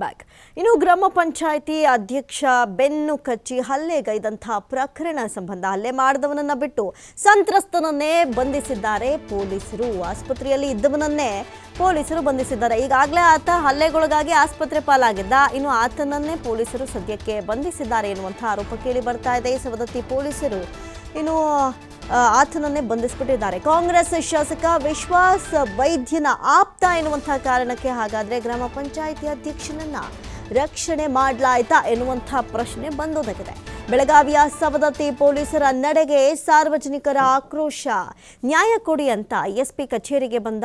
Back ಇನ್ನು ಗ್ರಾಮ ಪಂಚಾಯಿತಿ ಅಧ್ಯಕ್ಷ ಬೆನ್ನು ಕಚ್ಚಿ ಹಲ್ಲೆಗೈದಂತಹ ಪ್ರಕರಣ ಸಂಬಂಧ ಹಲ್ಲೆ ಮಾಡಿದವನನ್ನ ಬಿಟ್ಟು ಸಂತ್ರಸ್ತನನ್ನೇ ಬಂಧಿಸಿದ್ದಾರೆ ಪೊಲೀಸರು. ಆಸ್ಪತ್ರೆಯಲ್ಲಿ ಇದ್ದವನನ್ನೇ ಪೊಲೀಸರು ಬಂಧಿಸಿದ್ದಾರೆ. ಈಗಾಗಲೇ ಆತ ಹಲ್ಲೆಗೊಳಗಾಗಿ ಆಸ್ಪತ್ರೆ ಪಾಲಾಗಿದ್ದ. ಇನ್ನು ಆತನನ್ನೇ ಪೊಲೀಸರು ಸದ್ಯಕ್ಕೆ ಬಂಧಿಸಿದ್ದಾರೆ ಎನ್ನುವಂತಹ ಆರೋಪ ಕೇಳಿ ಬರ್ತಾ ಇದೆ. ಸವದತ್ತಿ ಪೊಲೀಸರು ಇನ್ನು ಆತನನ್ನೇ ಬಂಧಿಸಿಬಿಟ್ಟಿದ್ದಾರೆ. ಕಾಂಗ್ರೆಸ್ ಶಾಸಕ ವಿಶ್ವಾಸ್ ವೈದ್ಯನ ಆಪ್ತ ಎನ್ನುವಂತಹ ಕಾರಣಕ್ಕೆ ಹಾಗಾದ್ರೆ ಗ್ರಾಮ ಪಂಚಾಯಿತಿ ಅಧ್ಯಕ್ಷನನ್ನ ರಕ್ಷಣೆ ಮಾಡಲಾಯ್ತಾ ಎನ್ನುವಂತಹ ಪ್ರಶ್ನೆ ಬಂದೊದಗಿದೆ. ಬೆಳಗಾವಿಯ ಸವದತ್ತಿ ಪೊಲೀಸರ ನಡೆಗೆ ಸಾರ್ವಜನಿಕರ ಆಕ್ರೋಶ. ನ್ಯಾಯ ಕೊಡಿ ಅಂತ ಎಸ್ಪಿ ಕಚೇರಿಗೆ ಬಂದ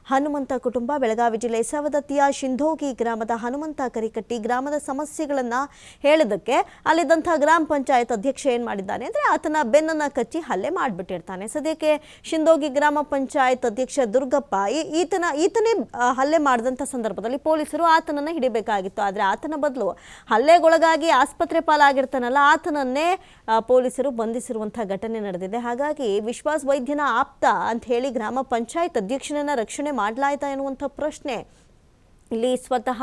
ಹನುಮಂತ ಕುಟುಂಬ ಬೆಳಗಾವಿ ಜಿಲ್ಲೆ ಸವದತ್ತಿಯ ಶಿಂಧೋಗಿ ಗ್ರಾಮದ ಹನುಮಂತ ಕರಿಕಟ್ಟಿ ಗ್ರಾಮದ ಸಮಸ್ಯೆಗಳನ್ನು ಹೇಳಿದಕ್ಕೆ ಅಲ್ಲಿದ್ದಂಥ ಗ್ರಾಮ ಪಂಚಾಯತ್ ಅಧ್ಯಕ್ಷ ಏನು ಮಾಡಿದ್ದಾನೆ ಅಂದರೆ ಆತನ ಬೆನ್ನನ್ನು ಕಚ್ಚಿ ಹಲ್ಲೆ ಮಾಡಿಬಿಟ್ಟಿರ್ತಾನೆ. ಸದ್ಯಕ್ಕೆ ಶಿಂಧೋಗಿ ಗ್ರಾಮ ಪಂಚಾಯತ್ ಅಧ್ಯಕ್ಷ ದುರ್ಗಪ್ಪ ಈತನೇ ಹಲ್ಲೆ ಮಾಡಿದಂಥ ಸಂದರ್ಭದಲ್ಲಿ ಪೊಲೀಸರು ಆತನನ್ನು ಹಿಡಿಬೇಕಾಗಿತ್ತು. ಆದರೆ ಆತನ ಬದಲು ಹಲ್ಲೆಗೊಳಗಾಗಿ ಆಸ್ಪತ್ರೆ ಪಾಲಾಗಿರ್ತಾನಲ್ಲ ಆತನನ್ನೇ ಪೊಲೀಸರು ಬಂಧಿಸಿರುವಂತಹ ಘಟನೆ ನಡೆದಿದೆ. ಹಾಗಾಗಿ ವಿಶ್ವಾಸ್ ವೈದ್ಯನ ಆಪ್ತ ಅಂತ ಹೇಳಿ ಗ್ರಾಮ ಪಂಚಾಯತ್ ಅಧ್ಯಕ್ಷನನ್ನ ರಕ್ಷಣೆ ಮಾಡಲಾಯ್ತಾ ಎನ್ನುವಂಥ ಪ್ರಶ್ನೆ ಇಲ್ಲಿ ಸ್ವತಃ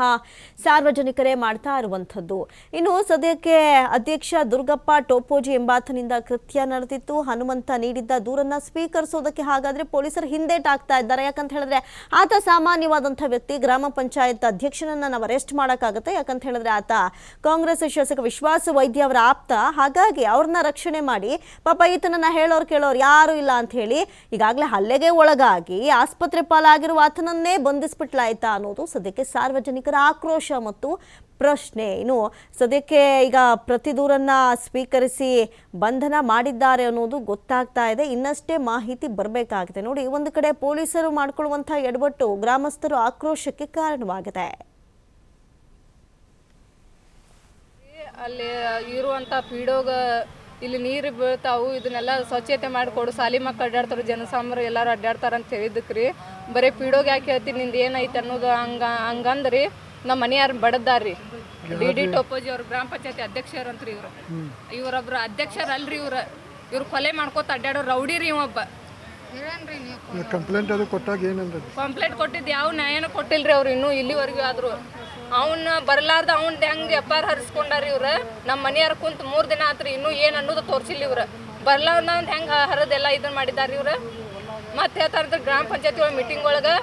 ಸಾರ್ವಜನಿಕರೇ ಮಾಡ್ತಾ ಇರುವಂಥದ್ದು. ಇನ್ನು ಸದ್ಯಕ್ಕೆ ಅಧ್ಯಕ್ಷ ದುರ್ಗಪ್ಪ ಟೋಪೋಜಿ ಎಂಬಾತನಿಂದ ಕೃತ್ಯ ನಡೆದಿತ್ತು. ಹನುಮಂತ ನೀಡಿದ್ದ ದೂರನ್ನ ಸ್ವೀಕರಿಸೋದಕ್ಕೆ ಹಾಗಾದ್ರೆ ಪೊಲೀಸರು ಹಿಂದೇಟಾಗ್ತಾ ಇದ್ದಾರೆ. ಯಾಕಂತ ಹೇಳಿದ್ರೆ ಆತ ಸಾಮಾನ್ಯವಾದಂಥ ವ್ಯಕ್ತಿ. ಗ್ರಾಮ ಪಂಚಾಯತ್ ಅಧ್ಯಕ್ಷನನ್ನ ನಾವು ಅರೆಸ್ಟ್ ಮಾಡೋಕ್ಕಾಗತ್ತೆ. ಯಾಕಂತ ಹೇಳಿದ್ರೆ ಆತ ಕಾಂಗ್ರೆಸ್ ಶಾಸಕ ವಿಶ್ವಾಸ ವೈದ್ಯ ಅವರ ಆಪ್ತ. ಹಾಗಾಗಿ ಅವ್ರನ್ನ ರಕ್ಷಣೆ ಮಾಡಿ ಪಾಪ ಈತನನ್ನ ಹೇಳೋರು ಕೇಳೋರು ಯಾರು ಇಲ್ಲ ಅಂತ ಹೇಳಿ ಈಗಾಗಲೇ ಹಲ್ಲೆಗೆ ಒಳಗಾಗಿ ಆಸ್ಪತ್ರೆ ಪಾಲಾಗಿರುವ ಆತನನ್ನೇ ಬಂಧಿಸ್ಬಿಟ್ಲಾಯ್ತಾ ಅನ್ನೋದು ಸದ್ಯಕ್ಕೆ ಸಾರ್ವಜನಿಕರ ಆಕ್ರೋಶ ಮತ್ತು ಪ್ರಶ್ನೆ. ಇನ್ನು ಸದ್ಯಕ್ಕೆ ಈಗ ಪ್ರತಿ ದೂರನ್ನ ಸ್ವೀಕರಿಸಿ ಬಂಧನ ಮಾಡಿದ್ದಾರೆ ಅನ್ನೋದು ಗೊತ್ತಾಗ್ತಾ ಇದೆ. ಇನ್ನಷ್ಟೇ ಮಾಹಿತಿ ಬರಬೇಕಾಗಿದೆ. ನೋಡಿ, ಒಂದು ಕಡೆ ಪೊಲೀಸರು ಮಾಡಿಕೊಳ್ಳುವಂತಹ ಎಡವಟ್ಟು ಗ್ರಾಮಸ್ಥರು ಆಕ್ರೋಶಕ್ಕೆ ಕಾರಣವಾಗಿದೆ. ಅಲ್ಲಿ ಇರುವಂಥ ಪೀಡೋಗ ಇಲ್ಲಿ ನೀರು ಬೀಳ್ತಾವು, ಇದನ್ನೆಲ್ಲ ಸ್ವಚ್ಛತೆ ಮಾಡಿಕೊಡು. ಸಾಲಿ ಮಕ್ಕಳು ಅಡ್ಡಾಡ್ತಾರೆ, ಜನಸಾಮಾನ್ಯರು ಎಲ್ಲರೂ ಅಡ್ಡಾಡ್ತಾರೆ ಅಂತ ಹೇಳಿದ್ದಕ್ಕೆ ರೀ ಬರೀ ಪೀಡೋಗೆ ಯಾಕೆ ಹೇಳ್ತೀನಿ ನಿಂದು ಏನೈತೆ ಅನ್ನೋದು ಹಂಗಂದ್ರಿ ನಮ್ಮ ಮನೆಯಾರು ಬಡದ್ದಾರ್ರಿ. ಡಿ ಟೋಪೋಜಿ ಅವ್ರು ಗ್ರಾಮ ಪಂಚಾಯತಿ ಅಧ್ಯಕ್ಷರಂತ್ರಿ. ಇವರೊಬ್ರು ಅಧ್ಯಕ್ಷರಲ್ರಿ. ಇವ್ರು ಕೊಲೆ ಮಾಡ್ಕೋತ ಅಡ್ಡಾಡೋ ರೌಡಿ ರೀ. ಒಬ್ಬ ಕಂಪ್ಲೇಂಟ್ ಅದು ಕೊಟ್ಟಾಗ ಏನಂದ್ರೆ ಕಂಪ್ಲೇಂಟ್ ಕೊಟ್ಟಿದ್ದು ಯಾವ ನ್ಯಾಯನೂ ಕೊಟ್ಟಿಲ್ರಿ ಅವ್ರು ಇನ್ನೂ ಇಲ್ಲಿವರೆಗೂ. ಆದ್ರು ಅವನ್ನ ಬರಲಾರ್ದ ಅವ್ನ ಹೆಂಗೆ ಎಫ್.ಐ.ಆರ್ ಹರಿಸ್ಕೊಂಡಾರಿ ಇವ್ರು. ನಮ್ಮ ಮನೆಯಾರ ಕುಂತ 3 ದಿನ ಆತ್ರಿ, ಇನ್ನೂ ಏನು ಅನ್ನೋದು ತೋರಿಸಿಲ್ಲ ಇವ್ರು. ಬರ್ಲಾರ್ದ ಹೆಂಗೆ ಹರಿದೆಲ್ಲ ಇದನ್ನ ಮಾಡಿದಾರೆ ಇವ್ರು. ಮತ್ತೆ ಹೇಳ್ತಾರಂತ ಗ್ರಾಮ ಪಂಚಾಯತಿ ಒಳಗೆ ಮೀಟಿಂಗ್ ಒಳಗೆ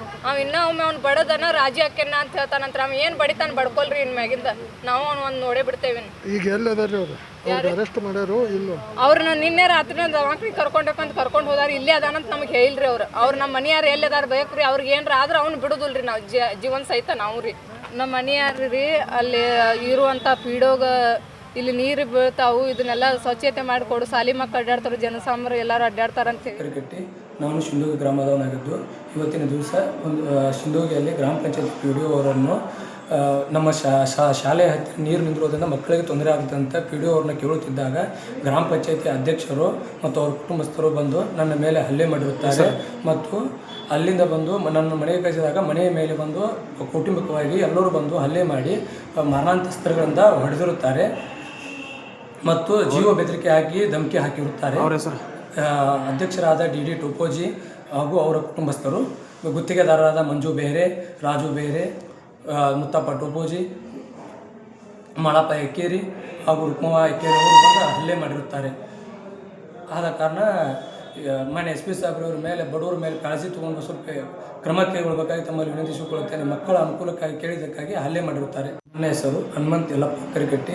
ಇನ್ನೂ ಒಮ್ಮೆ ಅವ್ನು ಬಡದನ ರಾಜಿ ಹಾಕ್ಯನ ಅಂತ ಹೇಳ್ತಾನಂತ. ಅವ ಏನು ಬಡಿತಾನೆ ಬಡ್ಕೊಲ್ರಿ ಇನ್ ಮ್ಯಾಗಿಂದ ನಾವು ಒಂದು ನೋಡೇ ಬಿಡ್ತೇವೆ. ಈಗ ಎಲ್ಲದಾರ್ರಿ ಅವರು ಅರೆಸ್ಟ್ ಮಾಡ್ಯಾರು ಇಲ್ಲ? ಅವ್ರನ್ನ ನಿನ್ನೆ ರಾತ್ರಿ ದವಾಖಾನೆ ಕರ್ಕೊಂಡು ಹೋದಾರ. ಇಲ್ಲೇ ಅದಾನಂತ ನಮ್ಗೆ ಹೇಳಿಲ್ರಿ ಅವ್ರು ನಮ್ಮ ಮನೆಯಾರು ಎಲ್ಲದಾರ ಬೇಕ್ರಿ. ಅವ್ರಿಗೆ ಏನ್ರ ಆದ್ರೆ ಅವ್ನು ಬಿಡುದಿಲ್ರಿ ನಾವು ಜೀವನ ಸಹಿತ ನಾವು ರೀ. ನಮ್ಮ ಮನೆಯಾರು ರೀ ಅಲ್ಲಿ ಇರುವಂಥ ಪೀಡೋಗ ಇಲ್ಲಿ ನೀರು ಬೀಳ್ತಾವು, ಇದನ್ನೆಲ್ಲ ಸ್ವಚ್ಛತೆ ಮಾಡಿಕೊಡು. ಸಾಲಿ ಮಕ್ಕಳು ಅಡ್ಡಾಡ್ತಾರೆ, ಜನಸಾಮಾನ್ಯರು ಎಲ್ಲರೂ ಅಡ್ಡಾಡ್ತಾರೆ ಅಂತ ಕರಿಕಟ್ಟಿ ನಾನು ಶಿಂಧೋಗಿ ಗ್ರಾಮದವನಾಗಿದ್ದು ಇವತ್ತಿನ ದಿವಸ ಒಂದು ಶಿಂಧೋಗಿಯಲ್ಲಿ ಗ್ರಾಮ ಪಂಚಾಯತ್ ಪಿ ಡಿ ಒ ಅವರನ್ನು ನಮ್ಮ ಶಾಲೆ ಹತ್ತಿರ ನೀರು ನಿಂತಿರೋದ್ರಿಂದ ಮಕ್ಕಳಿಗೆ ತೊಂದರೆ ಆಗುತ್ತೆ ಅಂತ ಪಿ ಡಿ ಒ ಅವ್ರನ್ನ ಕೇಳುತ್ತಿದ್ದಾಗ ಗ್ರಾಮ ಪಂಚಾಯತಿ ಅಧ್ಯಕ್ಷರು ಮತ್ತು ಅವ್ರ ಕುಟುಂಬಸ್ಥರು ಬಂದು ನನ್ನ ಮೇಲೆ ಹಲ್ಲೆ ಮಾಡಿರುತ್ತಾರೆ. ಮತ್ತು ಅಲ್ಲಿಂದ ಬಂದು ನನ್ನ ಮನೆಗೆ ಕಳಿಸಿದಾಗ ಮನೆಯ ಮೇಲೆ ಬಂದು ಕೌಟುಂಬಿಕವಾಗಿ ಎಲ್ಲರೂ ಬಂದು ಹಲ್ಲೆ ಮಾಡಿ ಮಾರಣಾಂತಸ್ತ್ರಗಳಿಂದ ಹೊಡೆದಿರುತ್ತಾರೆ ಮತ್ತು ಜೀವ ಬೆದರಿಕೆ ಹಾಕಿ ಧಮಕಿ ಹಾಕಿರುತ್ತಾರೆ. ಅಧ್ಯಕ್ಷರಾದ ಡಿ ಟೋಪೋಜಿ ಹಾಗೂ ಅವರ ಕುಟುಂಬಸ್ಥರು, ಗುತ್ತಿಗೆದಾರರಾದ ಮಂಜು ಬೇರೆ, ರಾಜು ಬೇರೆ, ಮುತ್ತಪ್ಪ ಟೋಪೋಜಿ, ಮಳಪ್ಪ ಎಕ್ಕೇರಿ ಹಾಗೂ ರುಕ್ಮವ್ವ ಎಕ್ಕೇರಿ ಅವರು ಬಂದು ಹಲ್ಲೆ ಮಾಡಿರುತ್ತಾರೆ. ಆದ ಕಾರಣ ಮಾನ್ಯ ಎಸ್ ಪಿ ಸಾಹೇಬ್ರವ್ರ ಮೇಲೆ ಬಡವರ ಮೇಲೆ ಕಾಳಜಿ ತೊಗೊಂಡು ಸ್ವಲ್ಪ ಕ್ರಮ ಕೈಗೊಳ್ಳಬೇಕಾಗಿ ತಮ್ಮಲ್ಲಿ ವಿನಂತಿಸಿಕೊಳ್ಳುತ್ತೇನೆ. ಮಕ್ಕಳ ಅನುಕೂಲಕ್ಕಾಗಿ ಕೇಳಿದ್ದಕ್ಕಾಗಿ ಹಲ್ಲೆ ಮಾಡಿರುತ್ತಾರೆ. ನನ್ನ ಹೆಸರು ಹನುಮಂತ ಯಲ್ಲಪ್ಪ ಕರಿಕಟ್ಟಿ.